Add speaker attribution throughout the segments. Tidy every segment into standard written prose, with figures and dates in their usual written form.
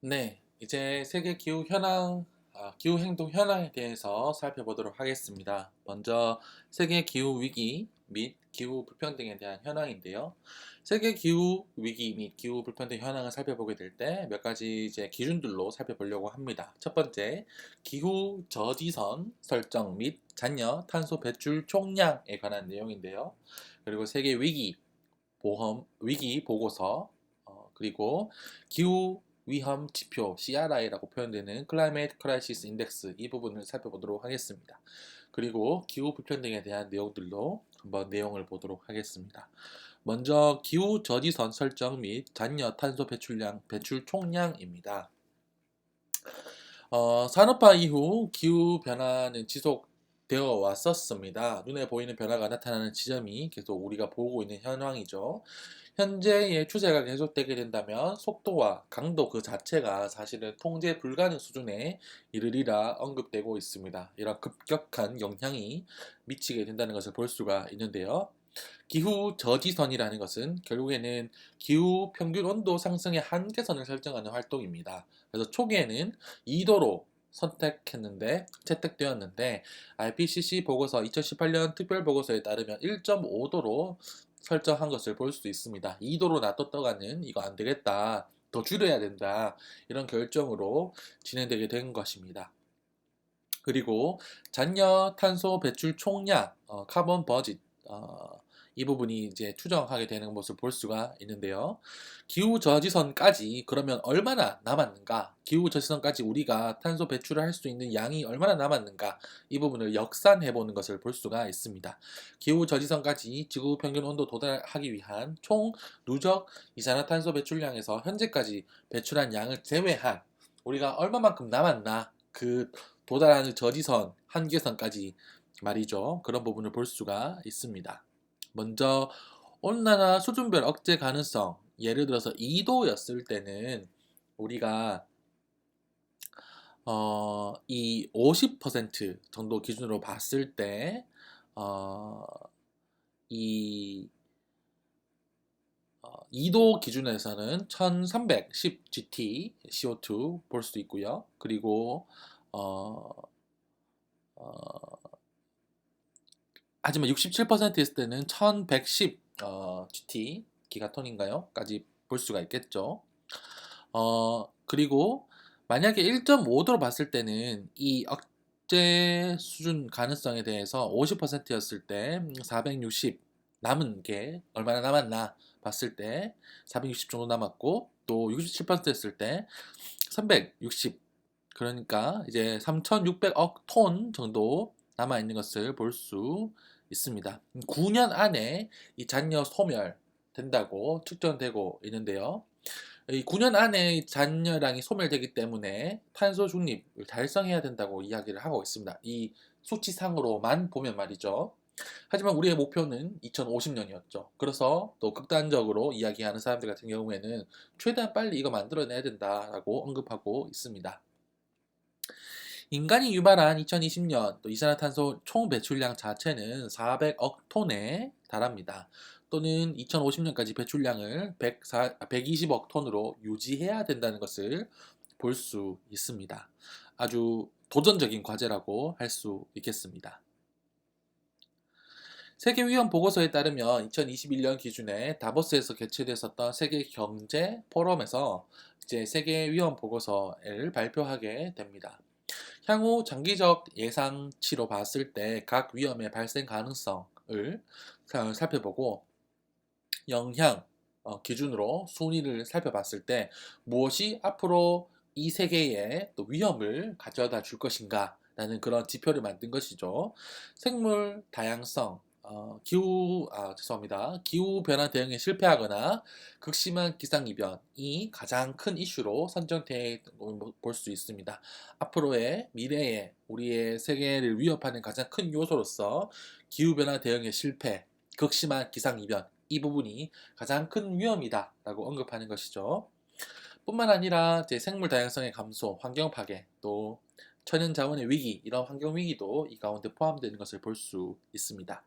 Speaker 1: 네, 이제 세계 기후 현황, 기후 행동 현황에 대해서 살펴보도록 하겠습니다. 먼저 세계 기후 위기 및 기후 불평등에 대한 현황인데요. 세계 기후 위기 및 기후 불평등 현황을 살펴보게 될 때 몇 가지 이제 기준들로 살펴보려고 합니다. 첫 번째, 기후 저지선 설정 및 잔여 탄소 배출 총량에 관한 내용인데요. 그리고 세계 위기 보험 위기 보고서, 그리고 기후 위험 지표 CRI라고 표현되는 Climate Crisis Index 이 부분을 살펴보도록 하겠습니다. 그리고 기후 불평등에 대한 내용들로 한번 내용을 보도록 하겠습니다. 먼저 기후 저지선 설정 및 잔여 탄소 배출량 배출 총량입니다. 산업화 이후 기후 변화는 지속되어 왔었습니다. 눈에 보이는 변화가 나타나는 지점이 계속 우리가 보고 있는 현황이죠. 현재의 추세가 계속되게 된다면 속도와 강도 그 자체가 사실은 통제 불가능 수준에 이르리라 언급되고 있습니다. 이런 급격한 영향이 미치게 된다는 것을 볼 수가 있는데요. 기후 저지선이라는 것은 결국에는 기후 평균 온도 상승의 한계선을 설정하는 활동입니다. 그래서 초기에는 2도로 채택되었는데 IPCC 보고서 2018년 특별 보고서에 따르면 1.5도로 설정한 것을 볼 수 있습니다. 2도로 놔뒀다가는 이거 안 되겠다. 더 줄여야 된다. 이런 결정으로 진행되게 된 것입니다. 그리고 잔여 탄소 배출 총량, 카본 버짓, 이 부분이 이제 추정하게 되는 것을 볼 수가 있는데요. 기후 저지선까지 그러면 얼마나 남았는가? 기후 저지선까지 우리가 탄소 배출을 할 수 있는 양이 얼마나 남았는가? 이 부분을 역산해 보는 것을 볼 수가 있습니다. 기후 저지선까지 지구 평균 온도 도달하기 위한 총 누적 이산화탄소 배출량에서 현재까지 배출한 양을 제외한 우리가 얼마만큼 남았나? 그 도달하는 저지선 한계선까지 말이죠. 그런 부분을 볼 수가 있습니다. 먼저 온난화 수준별 억제 가능성, 예를 들어서 2도였을 때는 우리가 이 50% 정도 기준으로 봤을 때 이 2도 기준에서는 1310 GT CO2 볼 수 있고요. 그리고 어, 어, 하지만 67% 했을 때는 1110 GT 기가톤인가요? 까지 볼 수가 있겠죠. 그리고 만약에 1.5도로 봤을 때는 이 억제 수준 가능성에 대해서 50%였을 때 460 남은 게 얼마나 남았나 봤을 때 460 정도 남았고 또 67% 했을 때 360 그러니까 이제 3,600억 톤 정도 남아 있는 것을 볼 수 있습니다. 9년 안에 이 잔여 소멸된다고 측정되고 있는데요. 이 9년 안에 잔여량이 소멸되기 때문에 탄소 중립을 달성해야 된다고 이야기를 하고 있습니다. 이 수치상으로만 보면 말이죠. 하지만 우리의 목표는 2050년이었죠. 그래서 또 극단적으로 이야기하는 사람들 같은 경우에는 최대한 빨리 이거 만들어내야 된다라고 언급하고 있습니다. 인간이 유발한 2020년 또 이산화탄소 총 배출량 자체는 400억 톤에 달합니다. 또는 2050년까지 배출량을 120억 톤으로 유지해야 된다는 것을 볼 수 있습니다. 아주 도전적인 과제라고 할 수 있겠습니다. 세계위험 보고서에 따르면 2021년 기준에 다보스에서 개최됐었던 세계 경제 포럼에서 이제 세계위험 보고서를 발표하게 됩니다. 향후 장기적 예상치로 봤을 때 각 위험의 발생 가능성을 살펴보고 영향 기준으로 순위를 살펴봤을 때 무엇이 앞으로 이 세계에 또 위험을 가져다 줄 것인가 라는 그런 지표를 만든 것이죠. 생물 다양성, 기후 변화 대응에 실패하거나 극심한 기상이변이 가장 큰 이슈로 선정되어 볼 수 있습니다. 앞으로의 미래에 우리의 세계를 위협하는 가장 큰 요소로서 기후 변화 대응의 실패, 극심한 기상이변 이 부분이 가장 큰 위험이다라고 언급하는 것이죠. 뿐만 아니라 이제 생물 다양성의 감소, 환경 파괴, 또 천연 자원의 위기, 이런 환경 위기도 이 가운데 포함되는 것을 볼 수 있습니다.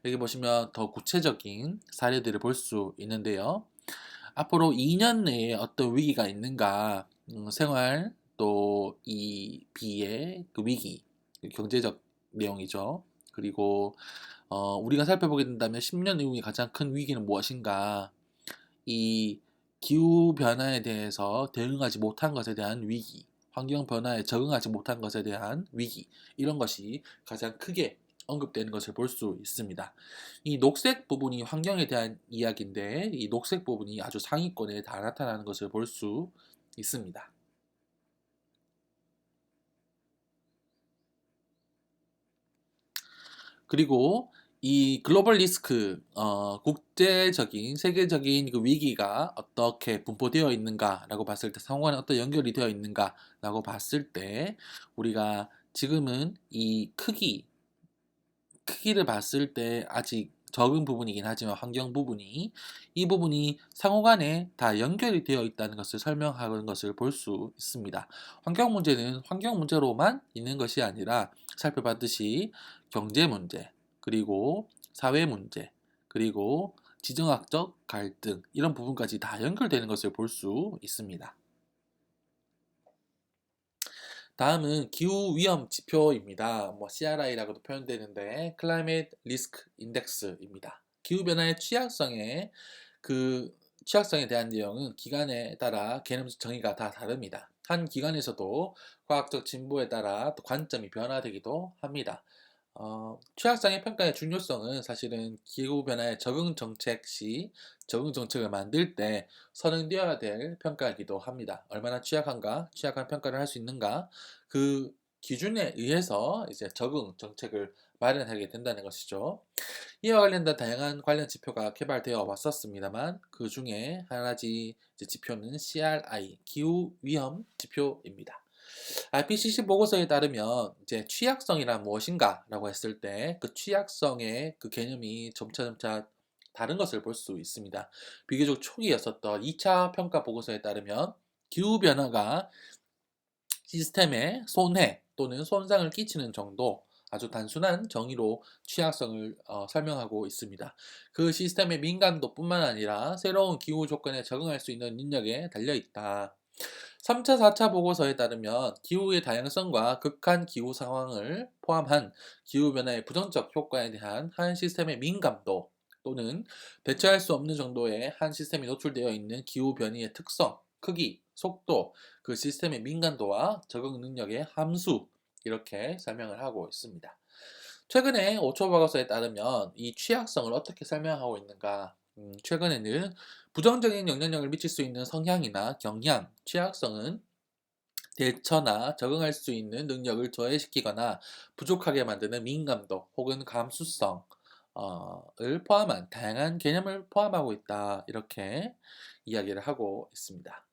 Speaker 1: 여기 보시면 더 구체적인 사례들을 볼 수 있는데요. 앞으로 2년 내에 어떤 위기가 있는가, 생활 또 이 비의 그 위기, 그 경제적 내용이죠. 그리고 우리가 살펴보게 된다면 10년 이후의 가장 큰 위기는 무엇인가? 이 기후 변화에 대해서 대응하지 못한 것에 대한 위기, 환경 변화에 적응하지 못한 것에 대한 위기, 이런 것이 가장 크게 언급되는 것을 볼 수 있습니다. 이 녹색 부분이 환경에 대한 이야기인데, 이 녹색 부분이 아주 상위권에 다 나타나는 것을 볼 수 있습니다. 그리고 이 글로벌 리스크, 국제적인, 세계적인 그 위기가 어떻게 분포되어 있는가라고 봤을 때, 상호간에 어떤 연결이 되어 있는가라고 봤을 때, 우리가 지금은 이 크기를 봤을 때 아직 적은 부분이긴 하지만 환경 부분이, 이 부분이 상호간에 다 연결이 되어 있다는 것을 설명하는 것을 볼 수 있습니다. 환경 문제는 환경 문제로만 있는 것이 아니라 살펴봤듯이 경제 문제, 그리고 사회 문제, 그리고 지정학적 갈등, 이런 부분까지 다 연결되는 것을 볼 수 있습니다. 다음은 기후 위험 지표입니다. CRI라고도 표현되는데 Climate Risk Index입니다. 기후 변화의 그 취약성에 대한 내용은 기관에 따라 개념적 정의가 다 다릅니다. 한 기관에서도 과학적 진보에 따라 또 관점이 변화되기도 합니다. 취약성의 평가의 중요성은 사실은 기후변화에 적응 정책 시 적응 정책을 만들 때 선행되어야 될 평가이기도 합니다. 얼마나 취약한가, 취약한 평가를 할 수 있는가, 그 기준에 의해서 이제 적응 정책을 마련하게 된다는 것이죠. 이와 관련된 다양한 관련 지표가 개발되어 왔었습니다만, 그 중에 한 가지 지표는 CRI, 기후 위험 지표입니다. IPCC 보고서에 따르면 이제 취약성이란 무엇인가라고 했을 때 그 취약성의 그 개념이 점차 다른 것을 볼 수 있습니다. 비교적 초기였었던 2차 평가 보고서에 따르면 기후 변화가 시스템에 손해 또는 손상을 끼치는 정도, 아주 단순한 정의로 취약성을 설명하고 있습니다. 그 시스템의 민감도뿐만 아니라 새로운 기후 조건에 적응할 수 있는 능력에 달려 있다. 3차, 4차 보고서에 따르면 기후의 다양성과 극한 기후 상황을 포함한 기후변화의 부정적 효과에 대한 한 시스템의 민감도, 또는 대처할 수 없는 정도의 한 시스템이 노출되어 있는 기후 변이의 특성, 크기, 속도, 그 시스템의 민감도와 적응 능력의 함수, 이렇게 설명을 하고 있습니다. 최근에 5초 보고서에 따르면 이 취약성을 어떻게 설명하고 있는가? 최근에는 부정적인 영향력을 미칠 수 있는 성향이나 경향, 취약성은 대처나 적응할 수 있는 능력을 저해시키거나 부족하게 만드는 민감도 혹은 감수성, 을 포함한 다양한 개념을 포함하고 있다. 이렇게 이야기를 하고 있습니다.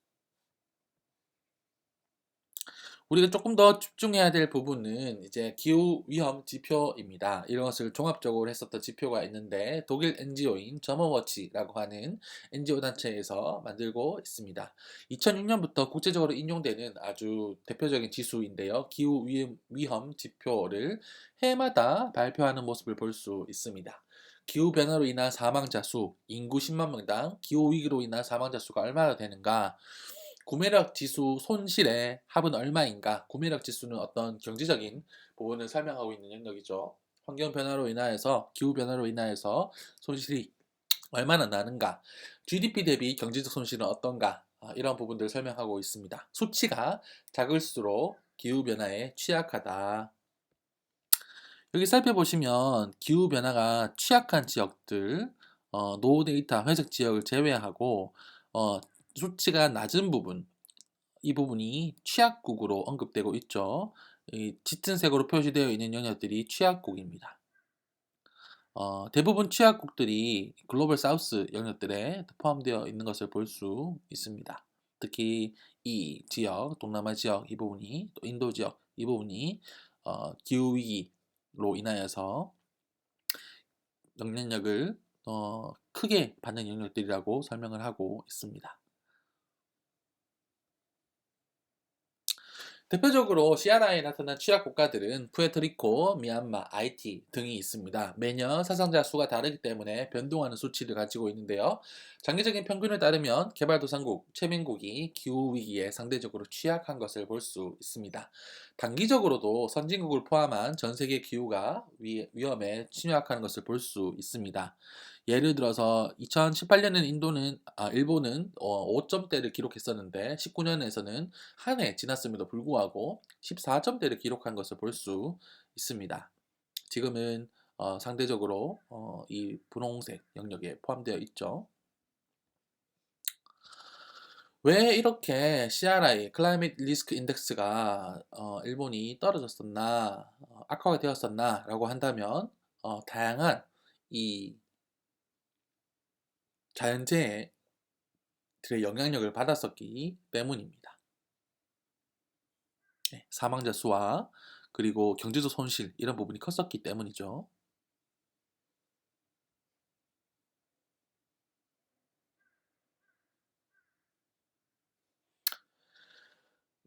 Speaker 1: 우리가 조금 더 집중해야 될 부분은 이제 기후 위험 지표입니다. 이것을 종합적으로 했었던 지표가 있는데, 독일 NGO인 저머워치라고 하는 NGO 단체에서 만들고 있습니다. 2006년부터 국제적으로 인용되는 아주 대표적인 지수인데요. 기후 위험 지표를 해마다 발표하는 모습을 볼 수 있습니다. 기후 변화로 인한 사망자 수, 인구 10만 명당 기후 위기로 인한 사망자 수가 얼마나 되는가, 구매력 지수 손실의 합은 얼마인가? 구매력 지수는 어떤 경제적인 부분을 설명하고 있는 영역이죠. 환경 변화로 인하여서, 기후 변화로 인하여서 손실이 얼마나 나는가? GDP 대비 경제적 손실은 어떤가? 이런 부분들을 설명하고 있습니다. 수치가 작을수록 기후 변화에 취약하다. 여기 살펴보시면 기후 변화가 취약한 지역들, 노후 데이터 회색 지역을 제외하고 어, 수치가 낮은 부분, 이 부분이 취약국으로 언급되고 있죠. 이 짙은 색으로 표시되어 있는 영역들이 취약국입니다. 대부분 취약국들이 글로벌 사우스 영역들에 포함되어 있는 것을 볼 수 있습니다. 특히 이 지역, 동남아 지역 이 부분이, 또 인도 지역 이 부분이 기후 위기로 인하여서 영향력을 크게 받는 영역들이라고 설명을 하고 있습니다. 대표적으로 CRI에 나타난 취약 국가들은 푸에르토리코, 미얀마, 아이티 등이 있습니다. 매년 사상자 수가 다르기 때문에 변동하는 수치를 가지고 있는데요. 장기적인 평균에 따르면 개발도상국, 최빈국이 기후위기에 상대적으로 취약한 것을 볼 수 있습니다. 단기적으로도 선진국을 포함한 전 세계 기후가 위험에 취약한 것을 볼 수 있습니다. 예를 들어서 2018년에는 일본은 5점대를 기록했었는데 19년에서는 한 해 지났음에도 불구하고 14점대를 기록한 것을 볼 수 있습니다. 지금은 상대적으로 이 분홍색 영역에 포함되어 있죠. 왜 이렇게 CRI, Climate Risk Index가 일본이 떨어졌었나, 악화가 되었었나라고 한다면 다양한 이 자연재해들의 영향력을 받았었기 때문입니다. 네, 사망자 수와 그리고 경제적 손실 이런 부분이 컸었기 때문이죠.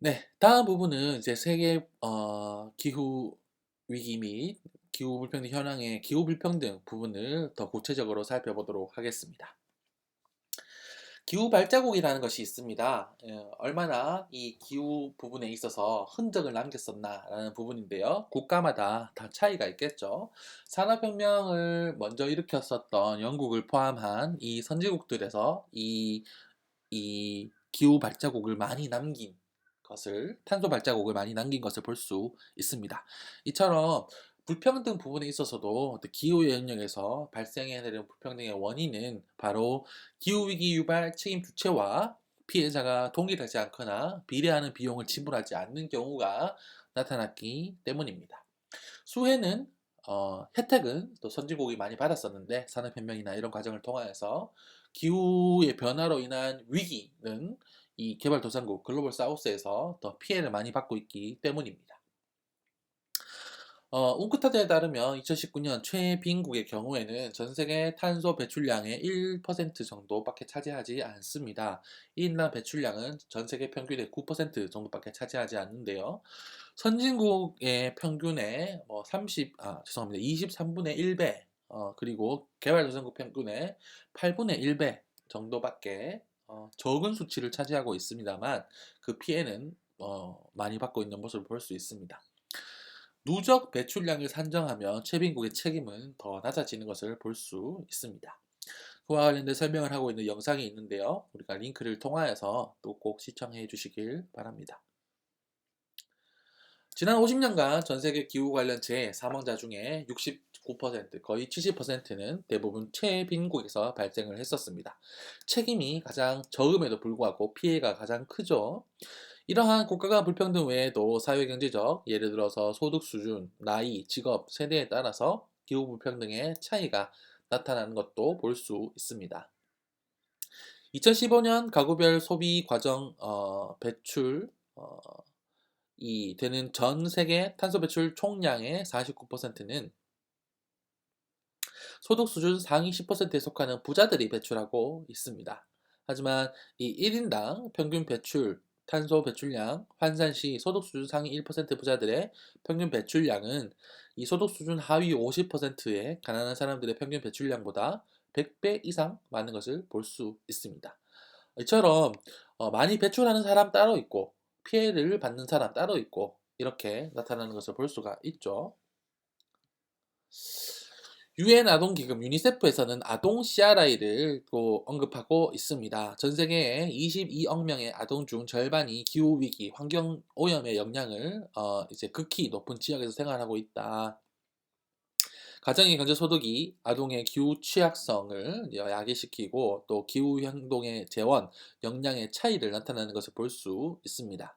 Speaker 1: 네, 다음 부분은 이제 세계 기후 위기 및 기후 불평등 현황의 기후 불평등 부분을 더 구체적으로 살펴보도록 하겠습니다. 기후 발자국이라는 것이 있습니다. 얼마나 이 기후 부분에 있어서 흔적을 남겼었나라는 부분인데요. 국가마다 다 차이가 있겠죠. 산업혁명을 먼저 일으켰었던 영국을 포함한 이 선진국들에서 이 기후 발자국을 많이 남긴 탄소 발자국을 많이 남긴 것을 볼 수 있습니다. 이처럼 불평등 부분에 있어서도 기후 영역에서 발생해내는 불평등의 원인은 바로 기후위기 유발 책임 주체와 피해자가 동일하지 않거나 비례하는 비용을 지불하지 않는 경우가 나타났기 때문입니다. 수혜는 혜택은 또 선진국이 많이 받았었는데 산업혁명이나 이런 과정을 통하여서 기후의 변화로 인한 위기는 이 개발도상국 글로벌 사우스에서 더 피해를 많이 받고 있기 때문입니다. 운크타드에 따르면 2019년 최빈국의 경우에는 전 세계 탄소 배출량의 1% 정도밖에 차지하지 않습니다. 1인당 배출량은 전 세계 평균의 9% 정도밖에 차지하지 않는데요. 선진국의 평균의 23분의 1배, 그리고 개발도상국 평균의 8분의 1배 정도밖에 적은 수치를 차지하고 있습니다만 그 피해는 많이 받고 있는 모습을 볼 수 있습니다. 누적 배출량을 산정하면 최빈국의 책임은 더 낮아지는 것을 볼 수 있습니다. 그와 관련된 설명을 하고 있는 영상이 있는데요. 우리가 링크를 통하여서 또 꼭 시청해 주시길 바랍니다. 지난 50년간 전 세계 기후 관련 재해 사망자 중에 69%, 거의 70%는 대부분 최빈국에서 발생을 했었습니다. 책임이 가장 적음에도 불구하고 피해가 가장 크죠. 이러한 국가 간 불평등 외에도 사회경제적, 예를 들어서 소득 수준, 나이, 직업, 세대에 따라서 기후 불평등의 차이가 나타나는 것도 볼 수 있습니다. 2015년 가구별 소비 과정 배출 이 되는 전 세계 탄소 배출 총량의 49%는 소득 수준 상위 10%에 속하는 부자들이 배출하고 있습니다. 하지만 이 1인당 평균 탄소 배출량 환산 시 소득 수준 상위 1% 부자들의 평균 배출량은 이 소득 수준 하위 50%의 가난한 사람들의 평균 배출량보다 100배 이상 많은 것을 볼 수 있습니다. 이처럼 많이 배출하는 사람 따로 있고 피해를 받는 사람 따로 있고 이렇게 나타나는 것을 볼 수가 있죠. 유엔 아동기금 유니세프에서는 아동 CRI를 또 언급하고 있습니다. 전 세계에 22억 명의 아동 중 절반이 기후 위기, 환경 오염의 영향을 이제 극히 높은 지역에서 생활하고 있다. 가정의 경제 소득이 아동의 기후 취약성을 야기시키고 또 기후 행동의 재원, 역량의 차이를 나타내는 것을 볼 수 있습니다.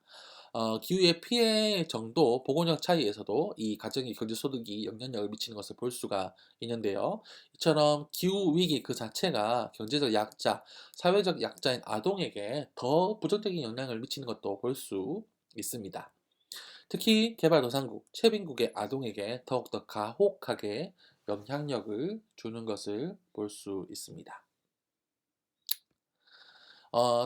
Speaker 1: 기후의 피해 정도, 보건력 차이에서도 이 가정의 경제 소득이 영향력을 미치는 것을 볼 수가 있는데요. 이처럼 기후 위기 그 자체가 경제적 약자, 사회적 약자인 아동에게 더 부정적인 영향을 미치는 것도 볼 수 있습니다. 특히 개발도상국, 최빈국의 아동에게 더욱더 가혹하게 영향력을 주는 것을 볼 수 있습니다.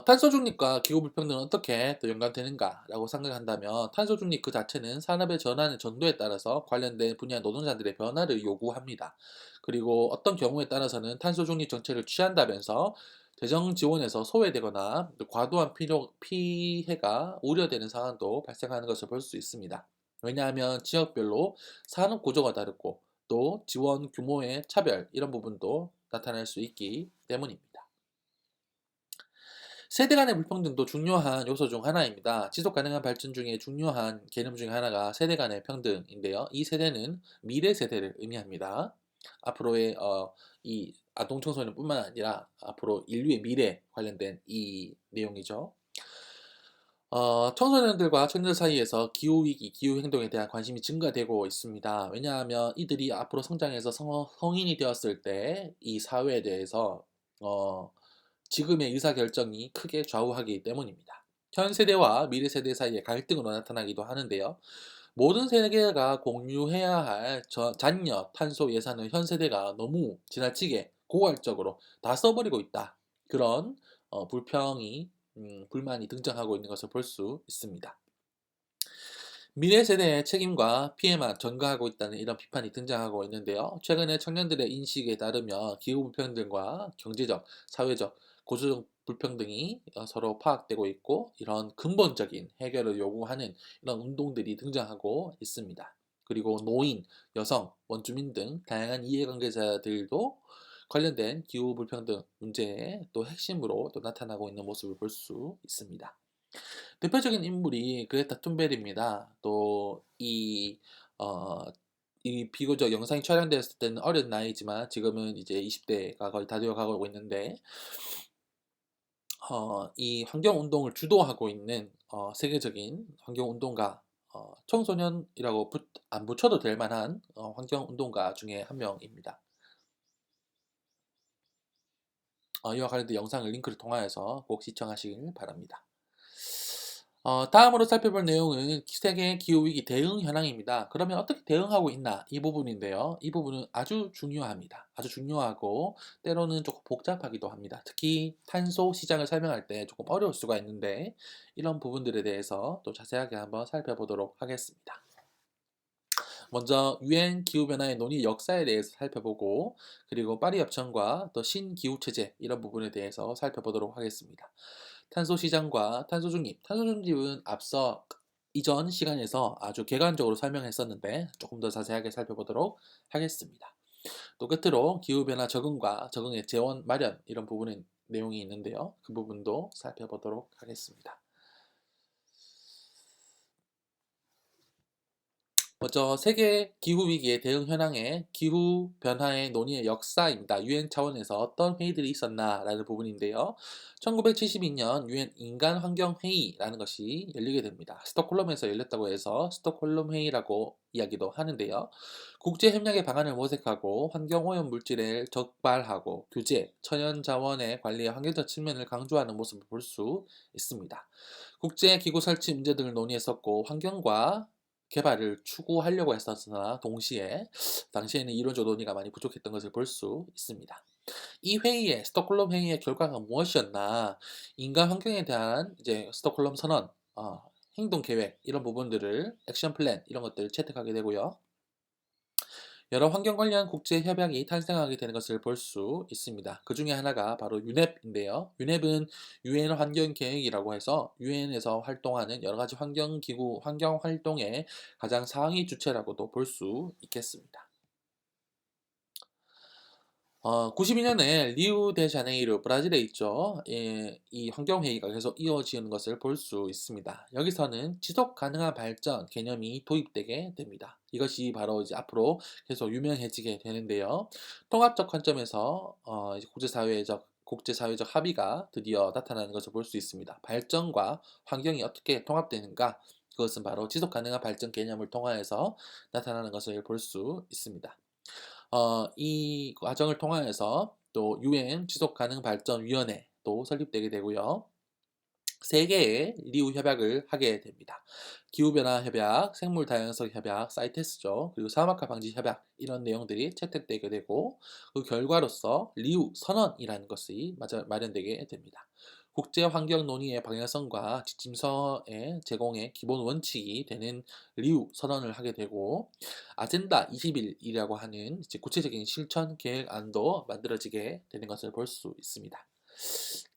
Speaker 1: 탄소 중립과 기후 불평등은 어떻게 또 연관되는가라고 생각한다면 탄소 중립 그 자체는 산업의 전환의 정도에 따라서 관련된 분야 노동자들의 변화를 요구합니다. 그리고 어떤 경우에 따라서는 탄소 중립 정책을 취한다면서 재정 지원에서 소외되거나 또 과도한 피해가 우려되는 상황도 발생하는 것을 볼 수 있습니다. 왜냐하면 지역별로 산업 구조가 다르고 또 지원 규모의 차별 이런 부분도 나타날 수 있기 때문입니다. 세대 간의 불평등도 중요한 요소 중 하나입니다. 지속 가능한 발전 중에 중요한 개념 중에 하나가 세대 간의 평등인데요. 이 세대는 미래 세대를 의미합니다. 앞으로의 이 아동 청소년뿐만 아니라 앞으로 인류의 미래 관련된 이 내용이죠. 청소년들과 청년들 사이에서 기후위기, 기후행동에 대한 관심이 증가되고 있습니다. 왜냐하면 이들이 앞으로 성장해서 성인이 되었을 때 이 사회에 대해서 어, 지금의 의사결정이 크게 좌우하기 때문입니다. 현 세대와 미래 세대 사이의 갈등으로 나타나기도 하는데요. 모든 세계가 공유해야 할 잔여 탄소 예산을 현 세대가 너무 지나치게 고갈적으로 다 써버리고 있다. 그런 불만이 등장하고 있는 것을 볼 수 있습니다. 미래 세대의 책임과 피해만 전가하고 있다는 이런 비판이 등장하고 있는데요. 최근에 청년들의 인식에 따르면 기후 불평등과 경제적, 사회적, 구조적 불평등이 서로 파악되고 있고 이런 근본적인 해결을 요구하는 이런 운동들이 등장하고 있습니다. 그리고 노인, 여성, 원주민 등 다양한 이해관계자들도 관련된 기후 불평등 문제의 또 핵심으로 또 나타나고 있는 모습을 볼 수 있습니다. 대표적인 인물이 그레타 툰베리입니다. 또 이 비교적 영상이 촬영되었을 때는 어린 나이지만 지금은 이제 20대가 거의 다 되어 가고 있는데 이 환경 운동을 주도하고 있는 세계적인 환경 운동가 청소년이라고 안 붙여도 될 만한 환경 운동가 중에 한 명입니다. 이와 관련된 영상을 링크를 통하여서 꼭 시청하시길 바랍니다. 다음으로 살펴볼 내용은 세계 기후위기 대응 현황입니다. 그러면 어떻게 대응하고 있나? 이 부분인데요. 이 부분은 아주 중요합니다. 아주 중요하고 때로는 조금 복잡하기도 합니다. 특히 탄소 시장을 설명할 때 조금 어려울 수가 있는데 이런 부분들에 대해서 또 자세하게 한번 살펴보도록 하겠습니다. 먼저 유엔 기후변화의 논의 역사에 대해서 살펴보고 그리고 파리 협정과 또 신기후체제 이런 부분에 대해서 살펴보도록 하겠습니다. 탄소 시장과 탄소 중립. 탄소 중립은 앞서 이전 시간에서 아주 객관적으로 설명했었는데 조금 더 자세하게 살펴보도록 하겠습니다. 또 끝으로 기후변화 적응과 적응의 재원 마련 이런 부분의 내용이 있는데요. 그 부분도 살펴보도록 하겠습니다. 먼저 세계 기후 위기의 대응 현황의 기후 변화의 논의의 역사입니다. 유엔 차원에서 어떤 회의들이 있었나라는 부분인데요. 1972년 유엔 인간 환경 회의라는 것이 열리게 됩니다. 스톡홀름에서 열렸다고 해서 스톡홀름 회의라고 이야기도 하는데요. 국제 협력의 방안을 모색하고 환경 오염 물질을 적발하고 규제, 천연 자원의 관리의 환경적 측면을 강조하는 모습을 볼 수 있습니다. 국제 기구 설치 문제 등을 논의했었고 환경과 개발을 추구하려고 했었으나 동시에 당시에는 이론적 논의가 많이 부족했던 것을 볼 수 있습니다. 이 회의의 스톡홀름 회의의 결과가 무엇이었나? 인간 환경에 대한 이제 스톡홀름 선언, 행동 계획 이런 부분들을 액션 플랜 이런 것들을 채택하게 되고요. 여러 환경 관련 국제 협약이 탄생하게 되는 것을 볼 수 있습니다. 그 중에 하나가 바로 유넵인데요. 유넵은 유엔 환경 계획이라고 해서 유엔에서 활동하는 여러 가지 환경 기구, 환경 활동의 가장 상위 주체라고도 볼 수 있겠습니다. 92년에 리우데자네이루 브라질에 있죠. 예, 이 환경회의가 계속 이어지는 것을 볼 수 있습니다. 여기서는 지속 가능한 발전 개념이 도입되게 됩니다. 이것이 바로 이제 앞으로 계속 유명해지게 되는데요. 통합적 관점에서 이제 국제사회적 합의가 드디어 나타나는 것을 볼 수 있습니다. 발전과 환경이 어떻게 통합되는가? 그것은 바로 지속 가능한 발전 개념을 통하여서 나타나는 것을 볼 수 있습니다. 이 과정을 통하여서 또 유엔 지속가능발전위원회도 설립되게 되고요. 세 개의 리우 협약을 하게 됩니다. 기후변화 협약, 생물다양성 협약, 사이테스죠. 그리고 사막화 방지 협약 이런 내용들이 채택되게 되고 그 결과로서 리우 선언이라는 것이 마련되게 됩니다. 국제 환경 논의의 방향성과 지침서의 제공의 기본 원칙이 되는 리우 선언을 하게 되고, 아젠다 21이라고 하는 이제 구체적인 실천 계획안도 만들어지게 되는 것을 볼 수 있습니다.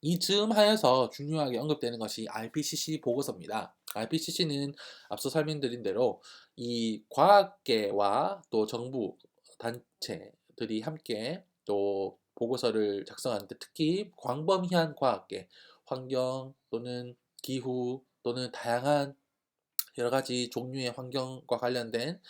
Speaker 1: 이 즈음 하에서 중요하게 언급되는 것이 IPCC 보고서입니다. IPCC는 앞서 설명드린 대로 이 과학계와 또 정부 단체들이 함께 또 보고서를 작성하는데, 특히 광범위한 과학계, 환경 또는 기후 또는 다양한 여러 가지 종류의 환경과 관련된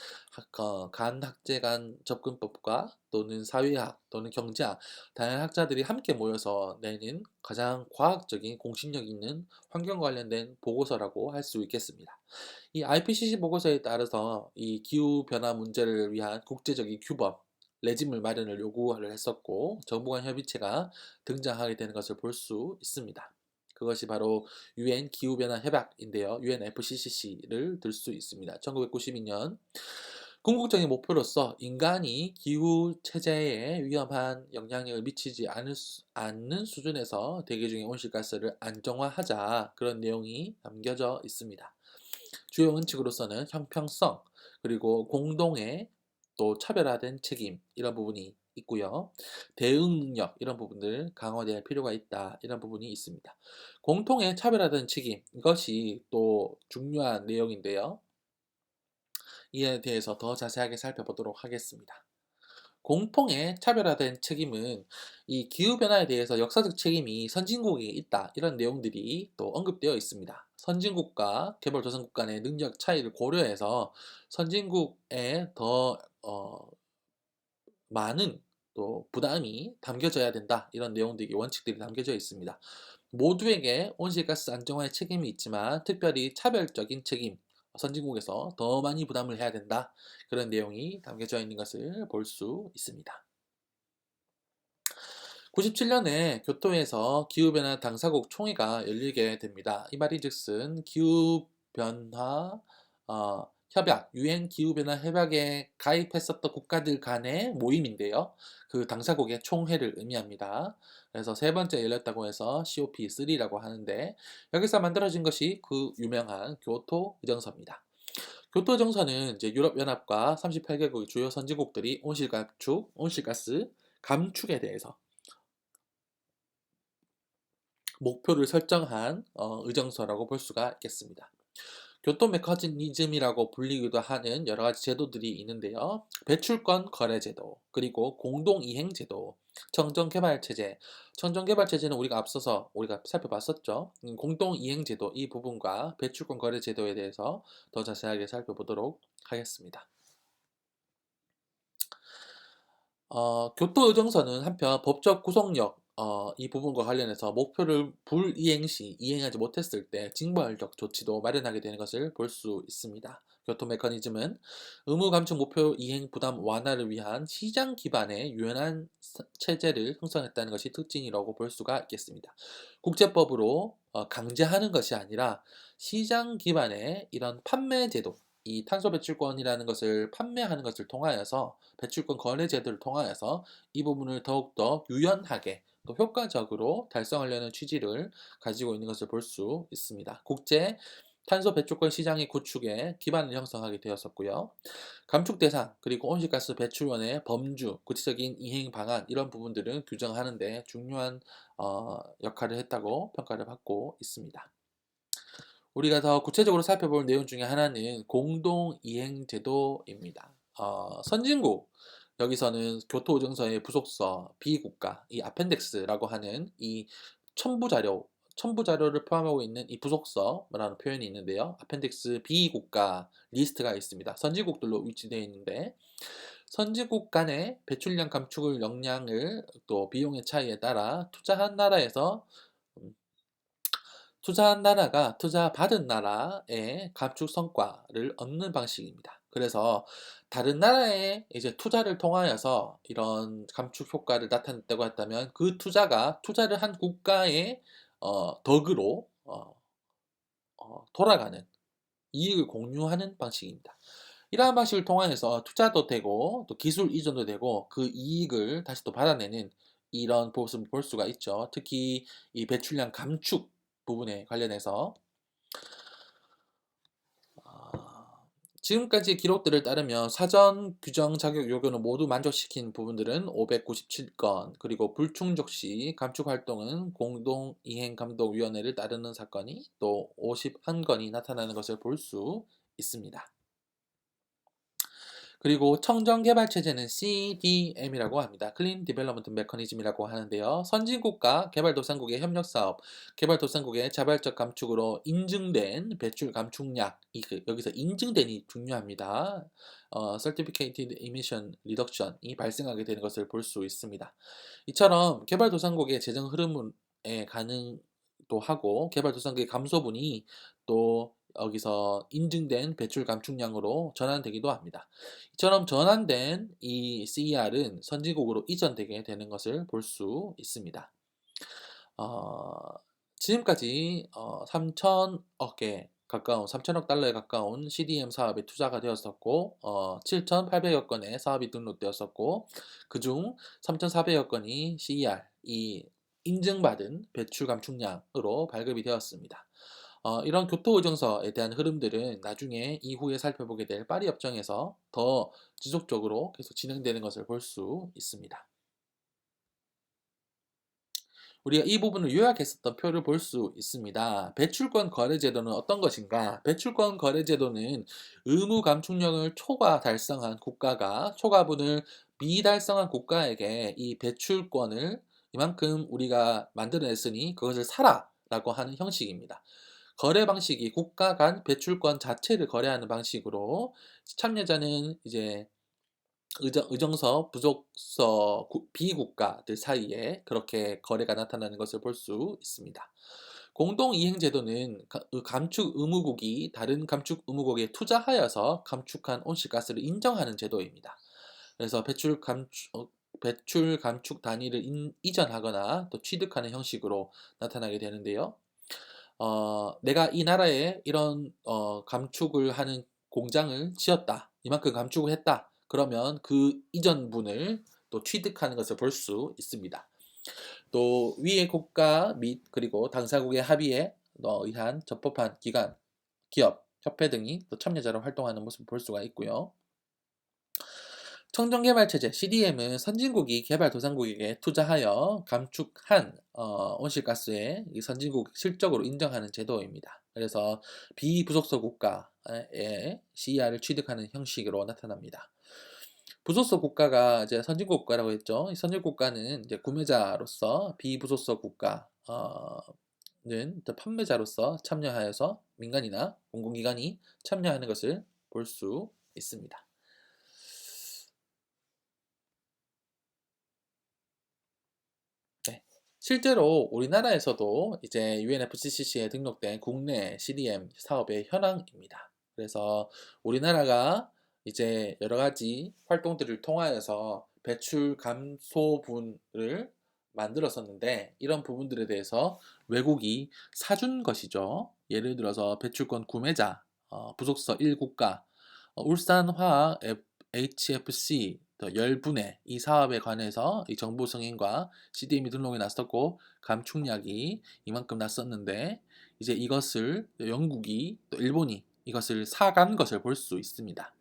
Speaker 1: 간학제 간 접근법과 또는 사회학 또는 경제학, 다양한 학자들이 함께 모여서 내는 가장 과학적인 공신력 있는 환경 관련된 보고서라고 할 수 있겠습니다. 이 IPCC 보고서에 따라서 이 기후 변화 문제를 위한 국제적인 규범, 레짐을 마련을 요구를 했었고, 정부 간 협의체가 등장하게 되는 것을 볼 수 있습니다. 그것이 바로 UN 기후변화 협약인데요. UNFCCC를 들 수 있습니다. 1992년 궁극적인 목표로서 인간이 기후 체제에 위험한 영향력을 미치지 않는 수준에서 대기 중의 온실가스를 안정화하자, 그런 내용이 담겨져 있습니다. 주요 원칙으로서는 형평성, 그리고 공동의 또 차별화된 책임, 이런 부분이 있고요. 대응 능력, 이런 부분들 강화될 필요가 있다, 이런 부분이 있습니다. 공통의 차별화된 책임, 이것이 또 중요한 내용인데요. 이에 대해서 더 자세하게 살펴보도록 하겠습니다. 공통의 차별화된 책임은 이 기후변화에 대해서 역사적 책임이 선진국에 있다, 이런 내용들이 또 언급되어 있습니다. 선진국과 개발도상국 간의 능력 차이를 고려해서 선진국에 더 많은 또 부담이 담겨져야 된다, 이런 내용들이, 원칙들이 담겨져 있습니다. 모두에게 온실가스 안정화의 책임이 있지만 특별히 차별적인 책임, 선진국에서 더 많이 부담을 해야 된다, 그런 내용이 담겨져 있는 것을 볼 수 있습니다. 97년에 교토에서 기후변화 당사국 총회가 열리게 됩니다. 이 말인즉슨 기후변화 협약, UN 기후변화 협약에 가입했었던 국가들 간의 모임인데요. 그 당사국의 총회를 의미합니다. 그래서 세 번째 열렸다고 해서 COP3라고 하는데, 여기서 만들어진 것이 그 유명한 교토 의정서입니다. 교토 의정서는 이제 유럽연합과 38개국 주요 선진국들이 온실가스 감축에 대해서 목표를 설정한 의정서라고 볼 수가 있겠습니다. 교토 메커니즘이라고 불리기도 하는 여러 가지 제도들이 있는데요. 배출권 거래 제도, 그리고 공동 이행 제도, 청정 개발 체제. 청정 개발 체제는 우리가 살펴봤었죠. 공동 이행 제도, 이 부분과 배출권 거래 제도에 대해서 더 자세하게 살펴보도록 하겠습니다. 교토 의정서는 한편 법적 구속력, 이 부분과 관련해서 목표를 불이행 시, 이행하지 못했을 때 징벌적 조치도 마련하게 되는 것을 볼 수 있습니다. 교토 메커니즘은 의무 감축 목표 이행 부담 완화를 위한 시장 기반의 유연한 체제를 형성했다는 것이 특징이라고 볼 수가 있겠습니다. 국제법으로 강제하는 것이 아니라 시장 기반의 이런 판매 제도, 이 탄소 배출권이라는 것을 판매하는 것을 통하여서, 배출권 거래 제도를 통하여서 이 부분을 더욱더 유연하게 또 효과적으로 달성하려는 취지를 가지고 있는 것을 볼 수 있습니다. 국제 탄소 배출권 시장의 구축에 기반을 형성하게 되었었고요. 감축 대상, 그리고 온실가스 배출원의 범주, 구체적인 이행 방안, 이런 부분들은 규정하는 데 중요한 역할을 했다고 평가를 받고 있습니다. 우리가 더 구체적으로 살펴볼 내용 중에 하나는 공동이행제도입니다. 선진국, 여기서는 교토의정서의 부속서 비국가, 이 아펜덱스라고 하는 이 첨부자료를 포함하고 있는 이 부속서라는 표현이 있는데요. 아펜덱스 비국가 리스트가 있습니다. 선진국들로 위치되어 있는데, 선진국 간의 배출량 감축을 역량을 또 비용의 차이에 따라 투자한 나라가 투자받은 나라의 감축 성과를 얻는 방식입니다. 그래서 다른 나라에 이제 투자를 통하여서 이런 감축 효과를 나타냈다고 했다면, 그 투자를 한 국가의 덕으로 돌아가는, 이익을 공유하는 방식입니다. 이러한 방식을 통하여서 투자도 되고 또 기술 이전도 되고 그 이익을 다시 또 받아내는 이런 모습을 볼 수가 있죠. 특히 이 배출량 감축 부분에 관련해서 아, 지금까지 기록들을 따르면 사전 규정 자격 요구는 모두 만족시킨 부분들은 597건, 그리고 불충족 시 감축 활동은 공동이행감독위원회를 따르는 사건이 또 51건이 나타나는 것을 볼 수 있습니다. 그리고 청정개발체제는 CDM이라고 합니다. Clean Development Mechanism이라고 하는데요. 선진국과 개발도상국의 협력사업, 개발도상국의 자발적 감축으로 인증된 배출 감축량, 여기서 인증된이 중요합니다. Certificated Emission Reduction이 발생하게 되는 것을 볼 수 있습니다. 이처럼 개발도상국의 재정 흐름에 가능도 하고 개발도상국의 감소분이 또 여기서 인증된 배출 감축량으로 전환되기도 합니다. 이처럼 전환된 이 CER은 선진국으로 이전되게 되는 것을 볼 수 있습니다. 지금까지 3천억에 가까운 3천억 달러에 가까운 CDM 사업에 투자가 되었었고 7,800여 건의 사업이 등록되었었고 그중 3,400여 건이 CER 이 인증받은 배출 감축량으로 발급이 되었습니다. 이런 교토의정서에 대한 흐름들은 나중에 이후에 살펴보게 될 파리 협정에서 더 지속적으로 계속 진행되는 것을 볼 수 있습니다. 우리가 이 부분을 요약했었던 표를 볼 수 있습니다. 배출권 거래제도는 어떤 것인가? 배출권 거래제도는 의무 감축량을 초과 달성한 국가가 초과분을 미달성한 국가에게 이 배출권을 이만큼 우리가 만들어냈으니 그것을 사라 라고 하는 형식입니다. 거래 방식이 국가 간 배출권 자체를 거래하는 방식으로 참여자는 이제 의정서, 부속서, 비국가들 사이에 그렇게 거래가 나타나는 것을 볼 수 있습니다. 공동이행제도는 감축 의무국이 다른 감축 의무국에 투자하여서 감축한 온실가스를 인정하는 제도입니다. 그래서 배출 감축 단위를 이전하거나 또 취득하는 형식으로 나타나게 되는데요. 내가 이 나라에 이런 감축을 하는 공장을 지었다. 이만큼 감축을 했다. 그러면 그 이전분을 또 취득하는 것을 볼 수 있습니다. 또 위의 국가 및 그리고 당사국의 합의에 의한 적법한 기관, 기업, 협회 등이 또 참여자로 활동하는 모습을 볼 수가 있고요. 청정개발체제 CDM은 선진국이 개발도상국에게 투자하여 감축한 온실가스의 선진국 실적으로 인정하는 제도입니다. 그래서 비부속서 국가의 CER을 취득하는 형식으로 나타납니다. 부속서 국가가 이제 선진국 국가라고 했죠. 선진국 국가는 이제 구매자로서 비부속서 국가는 판매자로서 참여하여서 민간이나 공공기관이 참여하는 것을 볼 수 있습니다. 네. 실제로 우리나라에서도 이제 UNFCCC에 등록된 국내 CDM 사업의 현황입니다. 그래서 우리나라가 이제 여러 가지 활동들을 통하여서 배출 감소분을 만들었었는데 이런 부분들에 대해서 외국이 사준 것이죠. 예를 들어서 배출권 구매자, 부속서 1국가, 울산화학 HFC 열분해 이 사업에 관해서 이 정보 승인과 CDM이 등록이 났었고 감축량이 이만큼 났었는데 이제 이것을 영국이 또 일본이 이것을 사간 것을 볼 수 있습니다.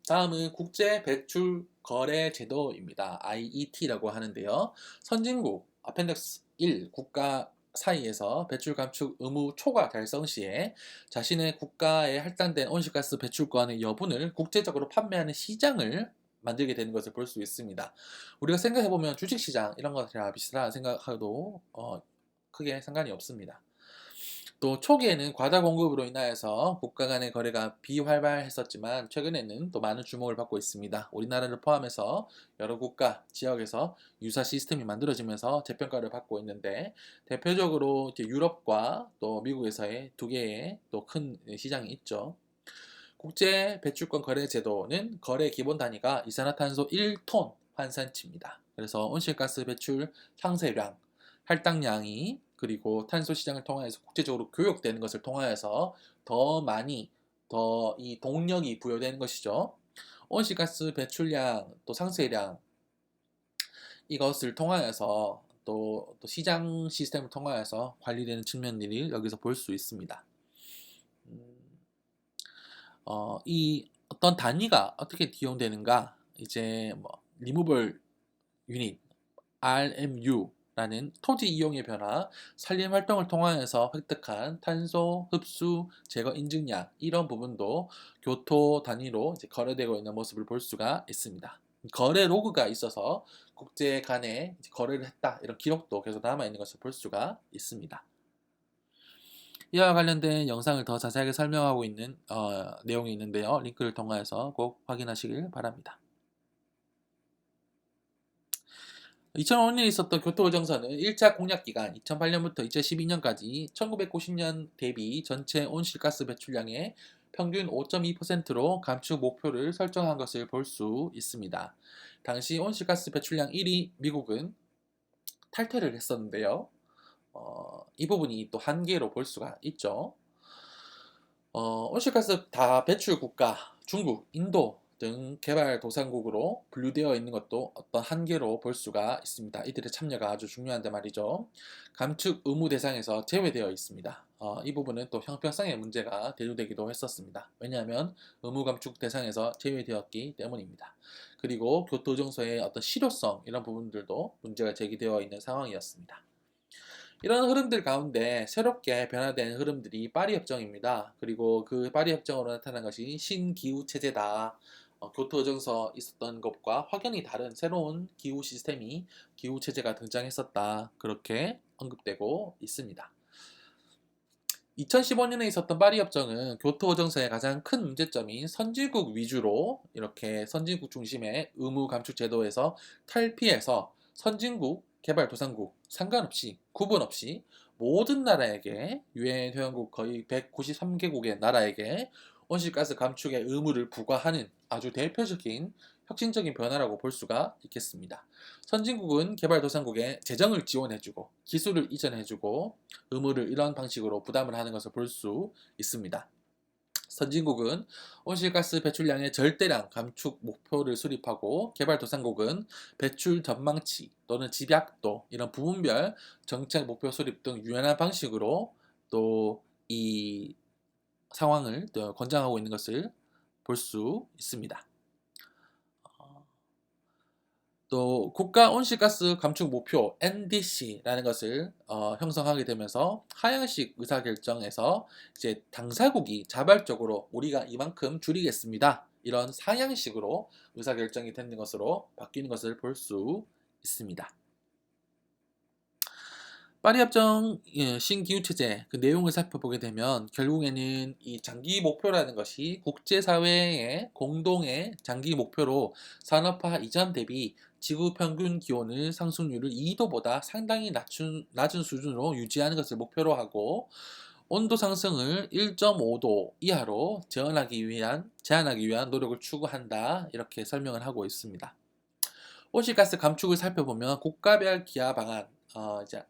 Speaker 1: 다음은 국제 배출 거래 제도입니다. IET라고 하는데요. 선진국 아펜덱스 1 국가 사이에서 배출 감축 의무 초과 달성 시에 자신의 국가에 할당된 온실가스 배출권의 여분을 국제적으로 판매하는 시장을 만들게 되는 것을 볼 수 있습니다. 우리가 생각해보면 주식시장 이런 것이랑 비슷하다 생각해도 크게 상관이 없습니다. 또 초기에는 과다 공급으로 인하여서 국가 간의 거래가 비활발했었지만 최근에는 또 많은 주목을 받고 있습니다. 우리나라를 포함해서 여러 국가, 지역에서 유사 시스템이 만들어지면서 재평가를 받고 있는데 대표적으로 유럽과 또 미국에서의 두 개의 또 큰 시장이 있죠. 국제 배출권 거래 제도는 거래 기본 단위가 이산화탄소 1톤 환산치입니다. 그래서 온실가스 배출 상세량, 할당량이 그리고 탄소 시장을 통해서 국제적으로 교역되는 것을 통하여서 더 많이 더 이 동력이 부여되는 것이죠. 온실가스 배출량 또 상쇄량 이것을 통하여서 또 시장 시스템을 통하여서 관리되는 측면들이 여기서 볼 수 있습니다. 이 어떤 단위가 어떻게 기용되는가? 이제 뭐 리무벌 유닛 RMU라는 토지 이용의 변화, 산림 활동을 통하여서 획득한 탄소 흡수 제거 인증량 이런 부분도 교토 단위로 이제 거래되고 있는 모습을 볼 수가 있습니다. 거래 로그가 있어서 국제 간에 거래를 했다 이런 기록도 계속 남아 있는 것을 볼 수가 있습니다. 이와 관련된 영상을 더 자세하게 설명하고 있는 내용이 있는데요. 링크를 통해서 꼭 확인하시길 바랍니다. 2005년에 있었던 교토의정서는 1차 공약기간 2008년부터 2012년까지 1990년 대비 전체 온실가스 배출량의 평균 5.2%로 감축 목표를 설정한 것을 볼 수 있습니다. 당시 온실가스 배출량 1위 미국은 탈퇴를 했었는데요. 이 부분이 또 한계로 볼 수가 있죠. 온실가스 다 배출 국가, 중국, 인도 등 개발도상국으로 분류되어 있는 것도 어떤 한계로 볼 수가 있습니다. 이들의 참여가 아주 중요한데 말이죠. 감축 의무 대상에서 제외되어 있습니다. 이 부분은 또 형평성의 문제가 대두되기도 했었습니다. 왜냐하면 의무 감축 대상에서 제외되었기 때문입니다. 그리고 교토정서의 어떤 실효성 이런 부분들도 문제가 제기되어 있는 상황이었습니다. 이런 흐름들 가운데 새롭게 변화된 흐름들이 파리협정입니다. 그리고 그 파리협정으로 나타난 것이 신기후체제다. 교토정서 있었던 것과 확연히 다른 새로운 기후 시스템이 기후체제가 등장했었다. 그렇게 언급되고 있습니다. 2015년에 있었던 파리협정은 교토정서의 가장 큰 문제점인 선진국 위주로 이렇게 선진국 중심의 의무 감축 제도에서 탈피해서 선진국, 개발도상국 상관없이 구분 없이 모든 나라에게 유엔 회원국 거의 193개국의 나라에게 온실가스 감축의 의무를 부과하는 아주 대표적인 혁신적인 변화라고 볼 수가 있겠습니다. 선진국은 개발도상국에 재정을 지원해주고 기술을 이전해주고 의무를 이런 방식으로 부담을 하는 것을 볼 수 있습니다. 선진국은 온실가스 배출량의 절대량 감축 목표를 수립하고 개발도상국은 배출 전망치 또는 집약도 이런 부분별 정책 목표 수립 등 유연한 방식으로 또 이 상황을 권장하고 있는 것을 볼 수 있습니다. 또 국가 온실가스 감축 목표 NDC라는 것을 형성하게 되면서 하향식 의사결정에서 이제 당사국이 자발적으로 우리가 이만큼 줄이겠습니다. 이런 상향식으로 의사결정이 되는 것으로 바뀌는 것을 볼 수 있습니다. 파리협정 신기후체제 그 내용을 살펴보게 되면 결국에는 이 장기 목표라는 것이 국제사회의 공동의 장기 목표로 산업화 이전 대비 지구 평균 기온을 상승률을 2도보다 상당히 낮은 수준으로 유지하는 것을 목표로 하고 온도 상승을 1.5도 이하로 제한하기 위한 노력을 추구한다 이렇게 설명을 하고 있습니다. 온실가스 감축을 살펴보면 국가별 기하 방안 이제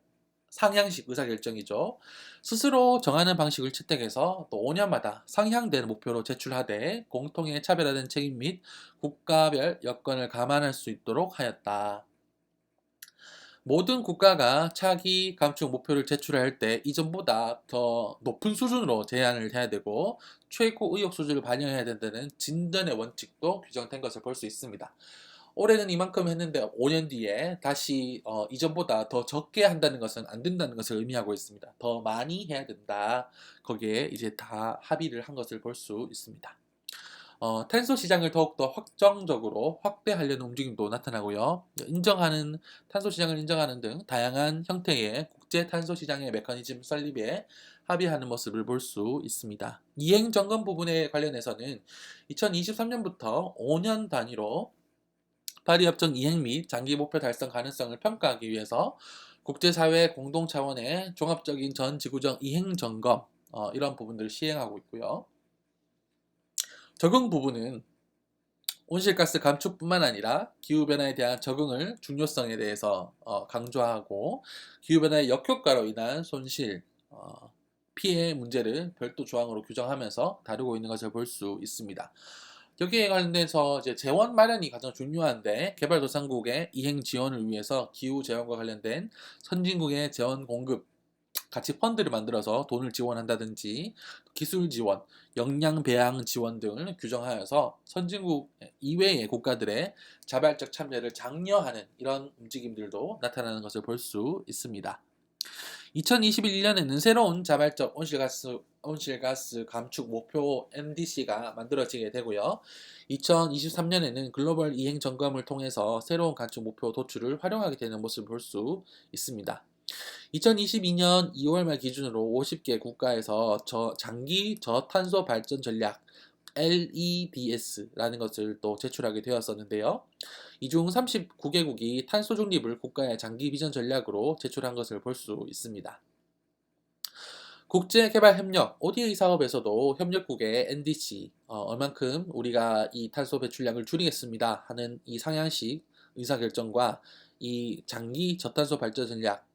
Speaker 1: 상향식 의사결정이죠. 스스로 정하는 방식을 채택해서 또 5년마다 상향된 목표로 제출하되 공통의 차별화된 책임 및 국가별 여건을 감안할 수 있도록 하였다. 모든 국가가 차기 감축 목표를 제출할 때 이전보다 더 높은 수준으로 제한을 해야 되고 최고 의욕 수준을 반영해야 된다는 진전의 원칙도 규정된 것을 볼 수 있습니다. 올해는 이만큼 했는데 5년 뒤에 다시 이전보다 더 적게 한다는 것은 안 된다는 것을 의미하고 있습니다. 더 많이 해야 된다. 거기에 이제 다 합의를 한 것을 볼 수 있습니다. 탄소 시장을 더욱더 확정적으로 확대하려는 움직임도 나타나고요. 탄소 시장을 인정하는 등 다양한 형태의 국제 탄소 시장의 메커니즘 설립에 합의하는 모습을 볼 수 있습니다. 이행 점검 부분에 관련해서는 2023년부터 5년 단위로 파리협정 이행 및 장기 목표 달성 가능성을 평가하기 위해서 국제사회 공동 차원의 종합적인 전 지구적 이행 점검 이런 부분들을 시행하고 있고요. 적용 부분은 온실가스 감축뿐만 아니라 기후변화에 대한 적응을 중요성에 대해서 강조하고 기후변화의 역효과로 인한 손실, 피해 문제를 별도 조항으로 규정하면서 다루고 있는 것을 볼 수 있습니다. 여기에 관련돼서 이제 재원 마련이 가장 중요한데 개발도상국의 이행 지원을 위해서 기후 재원과 관련된 선진국의 재원 공급 같이 펀드를 만들어서 돈을 지원한다든지 기술 지원, 역량 배양 지원 등을 규정하여서 선진국 이외의 국가들의 자발적 참여를 장려하는 이런 움직임들도 나타나는 것을 볼 수 있습니다. 2021년에는 새로운 자발적 온실가스 감축 목표 NDC가 만들어지게 되고요. 2023년에는 글로벌 이행 점검을 통해서 새로운 감축 목표 도출을 활용하게 되는 모습을 볼 수 있습니다. 2022년 2월 말 기준으로 50개 국가에서 장기 저탄소 발전 전략 LEDS라는 것을 또 제출하게 되었었는데요. 이 중 39개국이 탄소 중립을 국가의 장기 비전 전략으로 제출한 것을 볼 수 있습니다. 국제개발협력 ODA 사업에서도 협력국의 NDC 얼만큼 우리가 이 탄소 배출량을 줄이겠습니다 하는 이 상향식 의사결정과 이 장기 저탄소 발전 전략